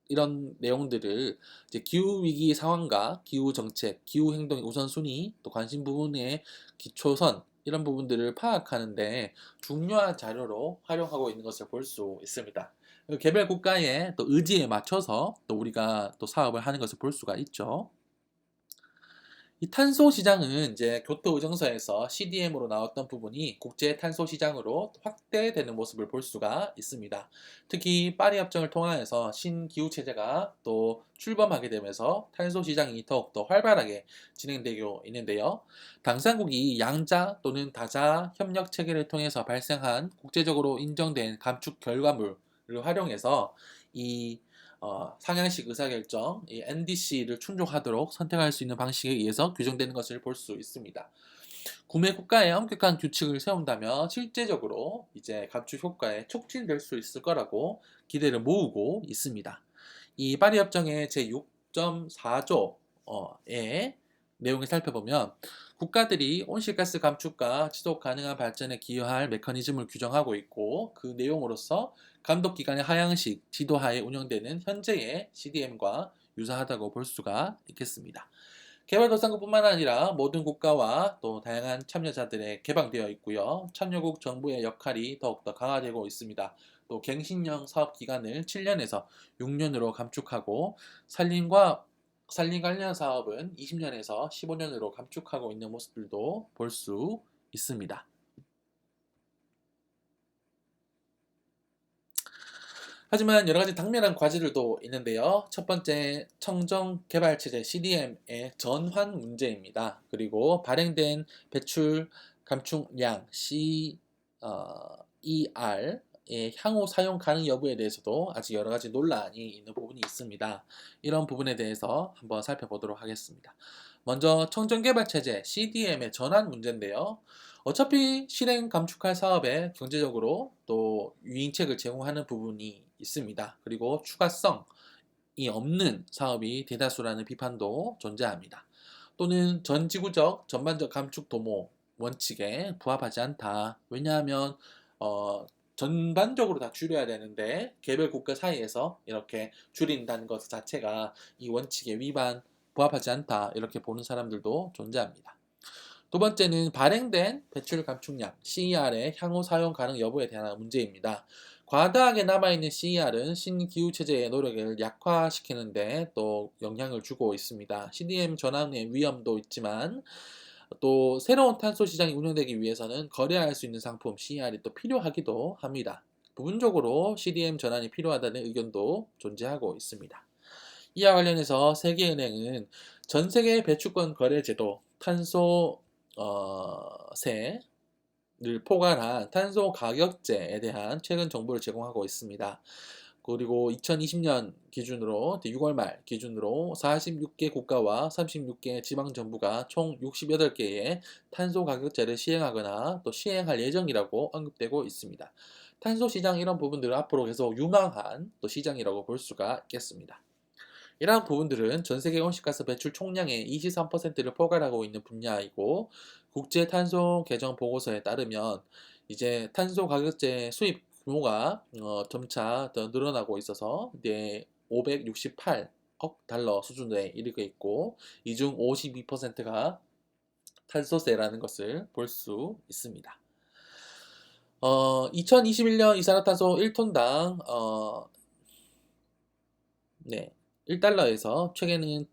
Speaker 1: 이런 내용들을 이제 기후 위기 상황과 기후 정책, 기후 행동의 우선순위, 또 관심 부분의 기초선 이런 부분들을 파악하는데 중요한 자료로 활용하고 있는 것을 볼 수 있습니다. 개별 국가의 또 의지에 맞춰서 또 우리가 또 사업을 하는 것을 볼 수가 있죠. 이 탄소 시장은 이제 교토 의정서에서 CDM으로 나왔던 부분이 국제 탄소 시장으로 확대되는 모습을 볼 수가 있습니다. 특히 파리 협정을 통하여서 신기후 체제가 또 출범하게 되면서 탄소 시장이 더욱더 활발하게 진행되고 있는데요. 당사국이 양자 또는 다자 협력 체계를 통해서 발생한 국제적으로 인정된 감축 결과물을 활용해서 이 상향식 의사결정, 이 NDC를 충족하도록 선택할 수 있는 방식에 의해서 규정되는 것을 볼 수 있습니다. 구매 국가에 엄격한 규칙을 세운다면 실제적으로 이제 감축 효과에 촉진될 수 있을 거라고 기대를 모으고 있습니다. 이 파리 협정의 제 6.4조의 내용을 살펴보면 국가들이 온실가스 감축과 지속 가능한 발전에 기여할 메커니즘을 규정하고 있고 그 내용으로서 감독기관의 하향식 지도하에 운영되는 현재의 CDM과 유사하다고 볼 수가 있겠습니다. 개발도상국뿐만 아니라 모든 국가와 또 다양한 참여자들에 개방되어 있고요. 참여국 정부의 역할이 더욱더 강화되고 있습니다. 또 갱신형 사업 기간을 7년에서 6년으로 감축하고 산림 관련 사업은 20년에서 15년으로 감축하고 있는 모습들도 볼 수 있습니다. 하지만 여러 가지 당면한 과제들도 있는데요. 첫 번째, 청정개발체제 CDM의 전환 문제입니다. 그리고 발행된 배출 감축량 CER의 향후 사용 가능 여부에 대해서도 아직 여러 가지 논란이 있는 부분이 있습니다. 이런 부분에 대해서 한번 살펴보도록 하겠습니다. 먼저 청정개발체제 CDM의 전환 문제인데요. 어차피 실행 감축할 사업에 경제적으로 또 유인책을 제공하는 부분이 있습니다. 그리고 추가성이 없는 사업이 대다수라는 비판도 존재합니다. 또는 전지구적 전반적 감축 도모 원칙에 부합하지 않다. 왜냐하면 전반적으로 다 줄여야 되는데 개별 국가 사이에서 이렇게 줄인다는 것 자체가 이 원칙에 부합하지 않다. 이렇게 보는 사람들도 존재합니다. 두 번째는 발행된 배출 감축량 CER의 향후 사용 가능 여부에 대한 문제입니다. 과다하게 남아있는 CER은 신기후체제의 노력을 약화시키는데 또 영향을 주고 있습니다. CDM 전환의 위험도 있지만 또 새로운 탄소 시장이 운영되기 위해서는 거래할 수 있는 상품 CER이 또 필요하기도 합니다. 부분적으로 CDM 전환이 필요하다는 의견도 존재하고 있습니다. 이와 관련해서 세계은행은 전 세계 배출권 거래 제도 탄소 세를 포괄한 탄소 가격제에 대한 최근 정보를 제공하고 있습니다. 그리고 2020년 기준으로 6월 말 기준으로 46개 국가와 36개 지방정부가 총 68개의 탄소 가격제를 시행하거나 또 시행할 예정이라고 언급되고 있습니다. 탄소 시장 이런 부분들은 앞으로 계속 유망한 또 시장이라고 볼 수가 있겠습니다. 이러한 부분들은 전 세계 온실가스 배출 총량의 23%를 포괄하고 있는 분야이고 국제 탄소 계정 보고서에 따르면 이제 탄소 가격제 수입 규모가 점차 더 늘어나고 있어서 이제 568억 달러 수준에 이르고 있고 이 중 52%가 탄소세라는 것을 볼 수 있습니다. 2021년 이산화탄소 1톤당 네, 1달러에서 최근에는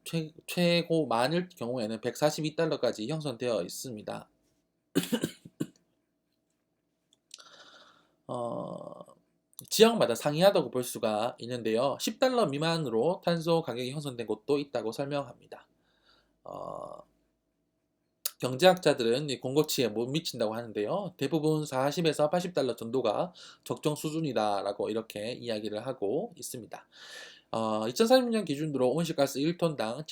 Speaker 1: 최고 많을 경우에는 142달러까지 형성되어 있습니다. 어, 지역마다 상이하다고 볼 수가 있는데요. 10달러 미만으로 탄소 가격이 형성된 곳도 있다고 설명합니다. 어, 경제학자들은 이 공고치에 못 미친다고 하는데요. 대부분 40에서 80달러 정도가 적정 수준이다라고 이렇게 이야기를 하고 있습니다. 2030년 기준으로 온실가스 1톤당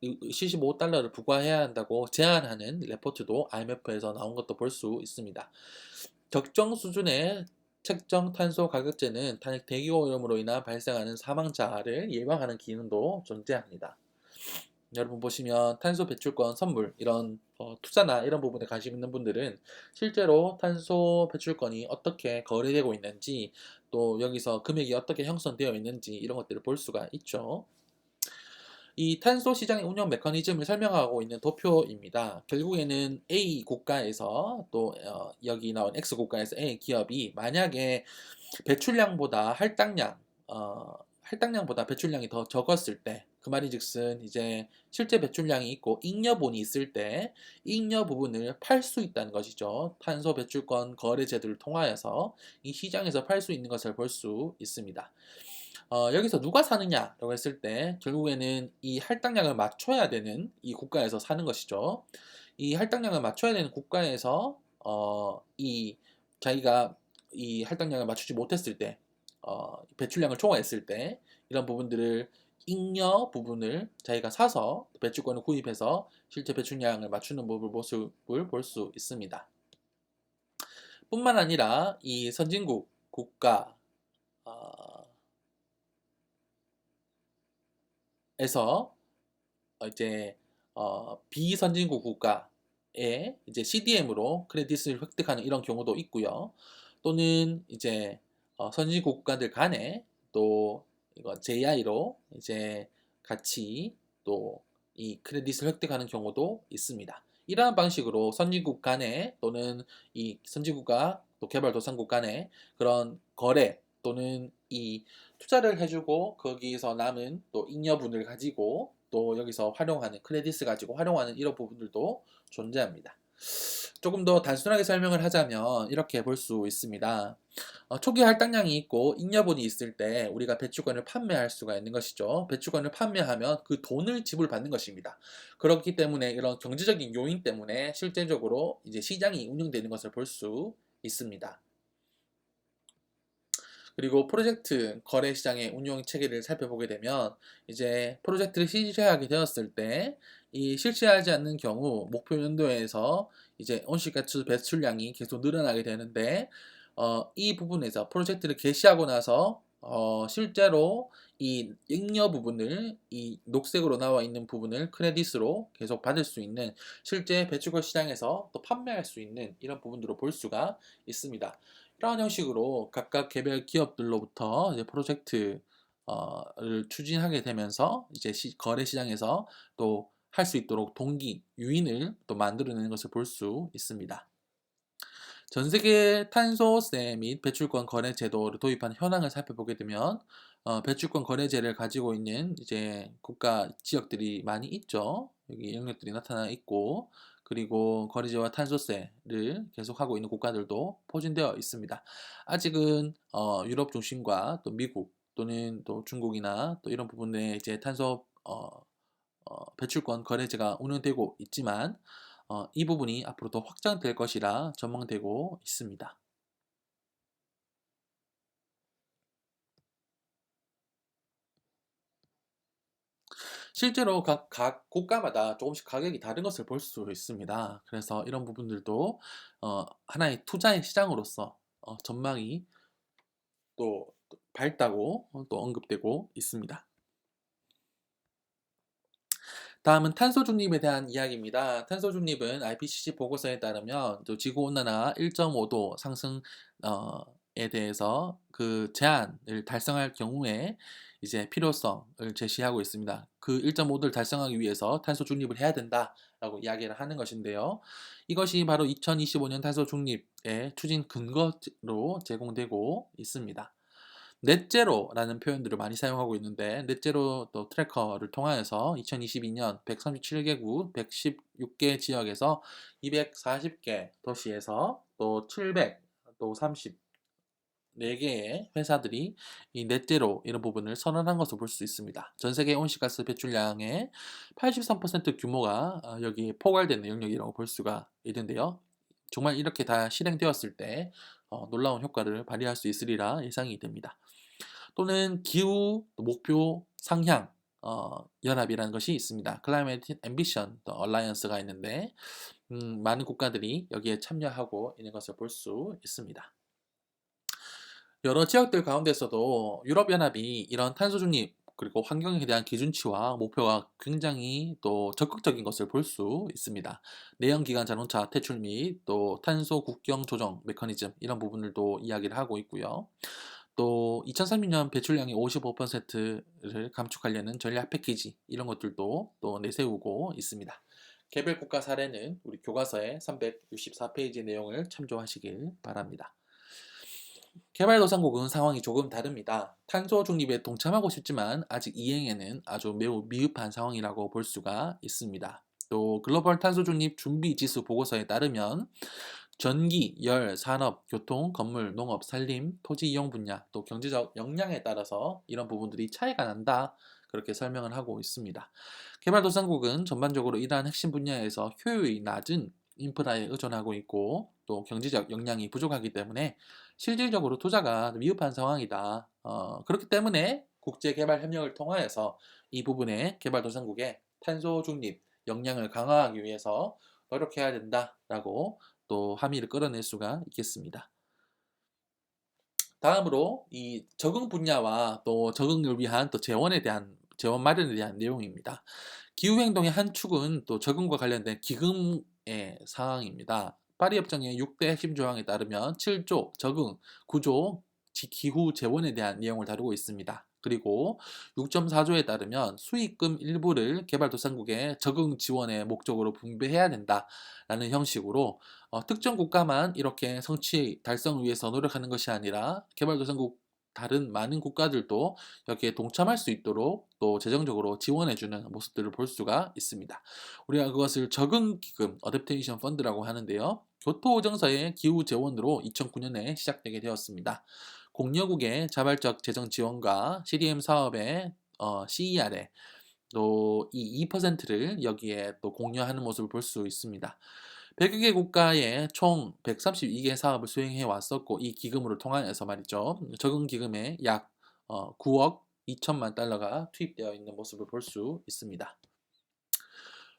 Speaker 1: 75달러를 부과해야 한다고 제안하는 레포트도 IMF에서 나온 것도 볼 수 있습니다. 적정 수준의 책정 탄소 가격제는 탄핵 대기오염으로 인한 발생하는 사망자를 예방하는 기능도 존재합니다. 여러분 보시면 탄소 배출권 선물 이런 투자나 이런 부분에 관심 있는 분들은 실제로 탄소 배출권이 어떻게 거래되고 있는지 또 여기서 금액이 어떻게 형성되어 있는지 이런 것들을 볼 수가 있죠. 이 탄소 시장의 운영 메커니즘을 설명하고 있는 도표입니다. 결국에는 A 국가에서 또 여기 나온 X 국가에서 A 기업이 만약에 배출량보다 할당량보다 배출량이 더 적었을 때, 그 말인즉슨 이제 실제 배출량이 있고 잉여분이 있을 때 잉여 부분을 팔 수 있다는 것이죠. 탄소 배출권 거래 제도를 통하여서 이 시장에서 팔 수 있는 것을 볼 수 있습니다. 여기서 누가 사느냐라고 했을 때 결국에는 이 할당량을 맞춰야 되는 이 국가에서 사는 것이죠. 이 할당량을 맞춰야 되는 국가에서 이 자기가 이 할당량을 맞추지 못했을 때 배출량을 초과했을 때 이런 부분들을 잉여 부분을 자기가 사서 배출권을 구입해서 실제 배출량을 맞추는 모습을 볼 수 있습니다. 뿐만 아니라 이 선진국 국가 에서 이제 비선진국 국가에 이제 CDM으로 크레딧을 획득하는 이런 경우도 있고요. 또는 이제 선진국 국가들 간에 또 이거 JI로 이제 같이 또 이 크레딧을 획득하는 경우도 있습니다. 이러한 방식으로 선진국 간에 또는 이 선진국가 또 개발도상국 간에 그런 거래 또는 이 투자를 해주고 거기서 남은 또 잉여분을 가지고 또 여기서 활용하는 크레딧을 가지고 활용하는 이런 부분들도 존재합니다. 조금 더 단순하게 설명을 하자면 이렇게 볼 수 있습니다. 초기 할당량이 있고 잉여분이 있을 때 우리가 배출권을 판매할 수가 있는 것이죠. 배출권을 판매하면 그 돈을 지불받는 것입니다. 그렇기 때문에 이런 경제적인 요인 때문에 실제적으로 이제 시장이 운영되는 것을 볼 수 있습니다. 그리고 프로젝트 거래 시장의 운영 체계를 살펴보게 되면 이제 프로젝트를 실시하게 되었을 때 이 실시하지 않는 경우 목표 연도에서 이제 온실가스 배출량이 계속 늘어나게 되는데 이 부분에서 프로젝트를 개시하고 나서 실제로 이 잉여 부분을 이 녹색으로 나와 있는 부분을 크레딧으로 계속 받을 수 있는 실제 배출권 시장에서 또 판매할 수 있는 이런 부분들을 볼 수가 있습니다. 이런 형식으로 각각 개별 기업들로부터 이제 프로젝트를 추진하게 되면서 이제 거래 시장에서 또 할 수 있도록 동기, 유인을 또 만들어내는 것을 볼 수 있습니다. 전 세계 탄소세 및 배출권 거래 제도를 도입한 현황을 살펴보게 되면 배출권 거래제를 가지고 있는 이제 국가 지역들이 많이 있죠. 여기 영역들이 나타나 있고 그리고 거래제와 탄소세를 계속하고 있는 국가들도 포진되어 있습니다. 아직은 유럽 중심과 또 미국 또는 또 중국이나 또 이런 부분에 이제 탄소 배출권 거래제가 운영되고 있지만 이 부분이 앞으로 더 확장될 것이라 전망되고 있습니다. 실제로 각 국가마다 조금씩 가격이 다른 것을 볼 수 있습니다. 그래서 이런 부분들도 하나의 투자의 시장으로서 전망이 또 밝다고 또 언급되고 있습니다. 다음은 탄소 중립에 대한 이야기입니다. 탄소 중립은 IPCC 보고서에 따르면 또 지구 온난화 1.5도 상승 에 대해서 그 제한을 달성할 경우에 이제 필요성을 제시하고 있습니다. 그 1.5도를 달성하기 위해서 탄소 중립을 해야 된다라고 이야기를 하는 것인데요. 이것이 바로 2025년 탄소 중립의 추진 근거로 제공되고 있습니다. 넷제로라는 표현들을 많이 사용하고 있는데, 넷제로 또 트래커를 통하여서 2022년 137개국 116개 지역에서 240개 도시에서 또 700, 또 34개의 회사들이 이 넷제로 이런 부분을 선언한 것을 볼 수 있습니다. 전 세계 온실가스 배출량의 83% 규모가 여기에 포괄된 영역이라고 볼 수가 있는데요. 정말 이렇게 다 실행되었을 때 놀라운 효과를 발휘할 수 있으리라 예상이 됩니다. 또는 기후 목표 상향 연합이라는 것이 있습니다. Climate Ambition Alliance가 있는데 많은 국가들이 여기에 참여하고 있는 것을 볼 수 있습니다. 여러 지역들 가운데서도 유럽연합이 이런 탄소 중립 그리고 환경에 대한 기준치와 목표가 굉장히 또 적극적인 것을 볼 수 있습니다. 내연기관 자동차 퇴출 및 또 탄소 국경 조정 메커니즘 이런 부분들도 이야기를 하고 있고요. 또 2030년 배출량의 55%를 감축하려는 전략 패키지 이런 것들도 또 내세우고 있습니다. 개별 국가 사례는 우리 교과서의 364페이지 내용을 참조하시길 바랍니다. 개발도상국은 상황이 조금 다릅니다. 탄소 중립에 동참하고 싶지만 아직 이행에는 아주 매우 미흡한 상황이라고 볼 수가 있습니다. 또 글로벌 탄소 중립 준비 지수 보고서에 따르면 전기, 열, 산업, 교통, 건물, 농업, 산림, 토지 이용 분야, 또 경제적 역량에 따라서 이런 부분들이 차이가 난다. 그렇게 설명을 하고 있습니다. 개발도상국은 전반적으로 이러한 핵심 분야에서 효율이 낮은 인프라에 의존하고 있고 또 경제적 역량이 부족하기 때문에 실질적으로 투자가 미흡한 상황이다. 그렇기 때문에 국제개발협력을 통하여서 이 부분에 개발도상국의 탄소 중립 역량을 강화하기 위해서 노력해야 된다라고 또 함의를 끌어낼 수가 있겠습니다. 다음으로 이 적응 분야와 또 적응을 위한 또 재원 마련에 대한 내용입니다. 기후 행동의 한 축은 또 적응과 관련된 기금의 사항입니다. 파리 협정의 6대 핵심 조항에 따르면 7조 적응, 9조 기후 재원에 대한 내용을 다루고 있습니다. 그리고 6.4조에 따르면 수익금 일부를 개발도상국의 적응 지원의 목적으로 분배해야 된다라는 형식으로 특정 국가만 이렇게 성취 달성을 위해서 노력하는 것이 아니라 개발도상국 다른 많은 국가들도 여기에 동참할 수 있도록 또 재정적으로 지원해주는 모습들을 볼 수가 있습니다. 우리가 그것을 적응기금, 어댑테이션 펀드라고 하는데요. 교토오정서의 기후 재원으로 2009년에 시작되게 되었습니다. 공여국의 자발적 재정 지원과 CDM 사업의 CER에 또 이 2%를 여기에 또 공유하는 모습을 볼 수 있습니다. 100여 개 국가에 총 132개 사업을 수행해 왔었고 이 기금으로 통하여서 말이죠. 적응 기금에 약 9억 2천만 달러가 투입되어 있는 모습을 볼 수 있습니다.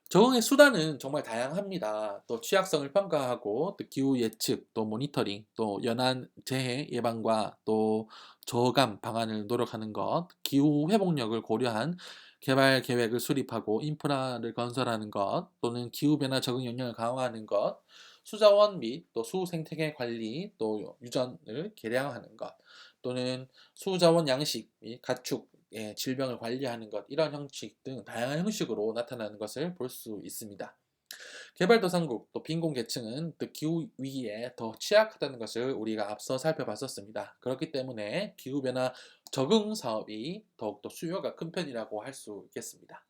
Speaker 1: 적응의 수단은 정말 다양합니다. 또 취약성을 평가하고 또 기후 예측, 또 모니터링, 또 연안 재해 예방과 또 저감 방안을 노력하는 것, 기후 회복력을 고려한 개발 계획을 수립하고 인프라를 건설하는 것, 또는 기후 변화 적응 역량을 강화하는 것, 수자원 및 또 수생태계 관리, 또 유전을 개량하는 것, 또는 수자원 양식 및 가축 질병을 관리하는 것 이런 형식 등 다양한 형식으로 나타나는 것을 볼 수 있습니다. 개발도상국 또 빈곤계층은 또 기후위기에 더 취약하다는 것을 우리가 앞서 살펴봤었습니다. 그렇기 때문에 기후변화 적응 사업이 더욱더 수요가 큰 편이라고 할 수 있겠습니다.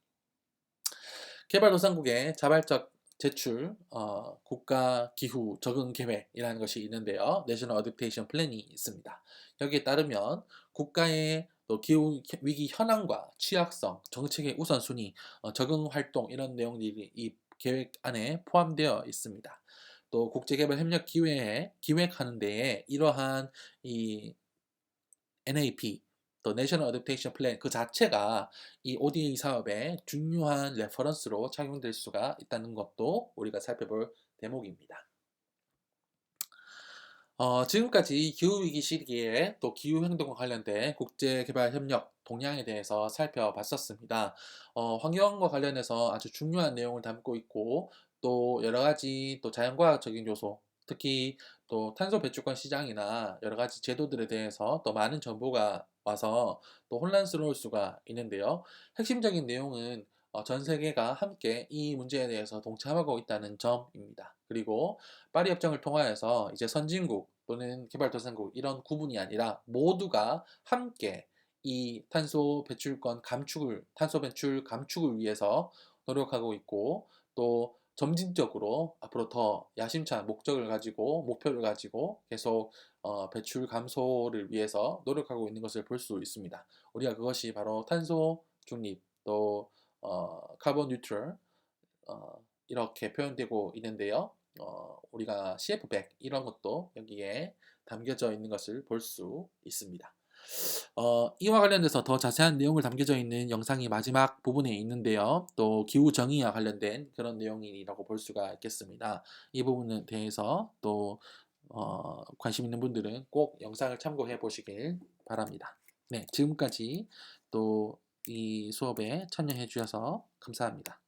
Speaker 1: 개발도상국의 자발적 제출 국가 기후 적응 계획이라는 것이 있는데요. 내셔널 어댑테이션 플랜이 있습니다. 여기에 따르면 국가의 또 기후 위기 현황과 취약성, 정책의 우선순위, 적응 활동 이런 내용들이 이 계획 안에 포함되어 있습니다. 또 국제개발협력 기회에 기획하는 데에 이러한 이 NAP 또 내셔널 어댑테이션 플랜 그 자체가 이 ODA 사업의 중요한 레퍼런스로 착용될 수가 있다는 것도 우리가 살펴볼 대목입니다. 지금까지 기후위기 시기에 또 기후행동과 관련된 국제개발협력 동향에 대해서 살펴봤었습니다. 환경과 관련해서 아주 중요한 내용을 담고 있고, 또 여러 가지 또 자연과학적인 요소, 특히 또 탄소 배출권 시장이나 여러 가지 제도들에 대해서 더 많은 정보가 와서 또 혼란스러울 수가 있는데요. 핵심적인 내용은 전 세계가 함께 이 문제에 대해서 동참하고 있다는 점입니다. 그리고 파리 협정을 통하여서 이제 선진국 또는 개발도상국 이런 구분이 아니라 모두가 함께 이 탄소 배출 감축을 위해서 노력하고 있고, 또 점진적으로 앞으로 더 야심찬 목적을 가지고 목표를 가지고 계속 배출 감소를 위해서 노력하고 있는 것을 볼 수 있습니다. 우리가 그것이 바로 탄소 중립, 또 카본 뉴트럴, 이렇게 표현되고 있는데요. 우리가 CF100 이런 것도 여기에 담겨져 있는 것을 볼 수 있습니다. 이와 관련해서 더 자세한 내용을 담겨져 있는 영상이 마지막 부분에 있는데요. 또 기후 정의와 관련된 그런 내용이라고 볼 수가 있겠습니다. 이 부분에 대해서 또 관심 있는 분들은 꼭 영상을 참고해 보시길 바랍니다. 네, 지금까지 또 이 수업에 참여해 주셔서 감사합니다.